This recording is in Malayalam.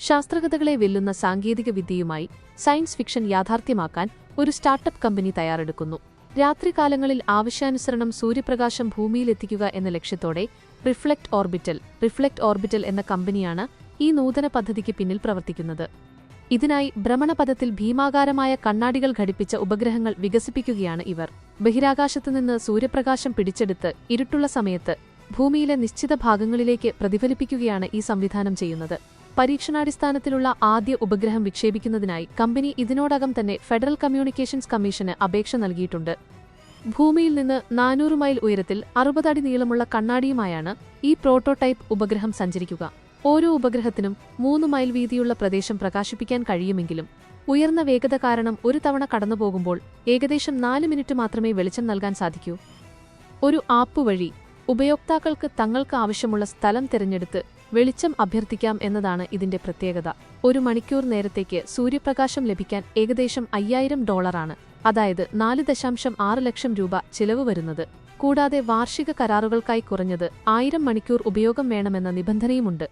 ശാസ്ത്രകഥകളെ വെല്ലുന്ന സാങ്കേതിക വിദ്യയുമായി സയൻസ് ഫിക്ഷൻ യാഥാർത്ഥ്യമാക്കാൻ ഒരു സ്റ്റാർട്ടപ്പ് കമ്പനി തയ്യാറെടുക്കുന്നു. രാത്രികാലങ്ങളിൽ ആവശ്യാനുസരണം സൂര്യപ്രകാശം ഭൂമിയിലെത്തിക്കുക എന്ന ലക്ഷ്യത്തോടെ റിഫ്ലക്ട് ഓർബിറ്റൽ എന്ന കമ്പനിയാണ് ഈ നൂതന പദ്ധതിക്ക് പിന്നിൽ പ്രവർത്തിക്കുന്നത്. ഇതിനായി ഭ്രമണപഥത്തിൽ ഭീമാകാരമായ കണ്ണാടികൾ ഘടിപ്പിച്ച ഉപഗ്രഹങ്ങൾ വികസിപ്പിക്കുകയാണ് ഇവർ. ബഹിരാകാശത്തുനിന്ന് സൂര്യപ്രകാശം പിടിച്ചെടുത്ത് ഇരുട്ടുള്ള സമയത്ത് ഭൂമിയിലെ നിശ്ചിത ഭാഗങ്ങളിലേക്ക് പ്രതിഫലിപ്പിക്കുകയാണ് ഈ സംവിധാനം ചെയ്യുന്നത്. പരീക്ഷണാടിസ്ഥാനത്തിലുള്ള ആദ്യ ഉപഗ്രഹം വിക്ഷേപിക്കുന്നതിനായി കമ്പനി ഇതിനോടകം തന്നെ ഫെഡറൽ കമ്മ്യൂണിക്കേഷൻസ് കമ്മീഷന് അപേക്ഷ നൽകിയിട്ടുണ്ട്. ഭൂമിയിൽ നിന്ന് 400 മൈൽ ഉയരത്തിൽ 60 അടി നീളമുള്ള കണ്ണാടിയുമായാണ് ഈ പ്രോട്ടോടൈപ്പ് ഉപഗ്രഹം സഞ്ചരിക്കുക. ഓരോ ഉപഗ്രഹത്തിനും 3 മൈൽ വീതിയുള്ള പ്രദേശം പ്രകാശിപ്പിക്കാൻ കഴിയുമെങ്കിലും ഉയർന്ന വേഗത കാരണം ഒരു തവണ കടന്നുപോകുമ്പോൾ ഏകദേശം 4 മിനിറ്റ് മാത്രമേ വെളിച്ചം നൽകാൻ സാധിക്കൂ. ഒരു ആപ്പ് വഴി ഉപയോക്താക്കൾക്ക് തങ്ങൾക്ക് ആവശ്യമുള്ള സ്ഥലം തിരഞ്ഞെടുത്ത് വെളിച്ചം അഭ്യർത്ഥിക്കാം എന്നതാണ് ഇതിന്റെ പ്രത്യേകത. 1 മണിക്കൂർ നേരത്തേക്ക് സൂര്യപ്രകാശം ലഭിക്കാൻ ഏകദേശം $5000 അതായത് 4.6 ലക്ഷം രൂപ ചിലവ് വരുന്നത്. കൂടാതെ വാർഷിക കരാറുകൾക്കായി കുറഞ്ഞത് 1000 മണിക്കൂർ ഉപയോഗം വേണമെന്ന നിബന്ധനയുമുണ്ട്.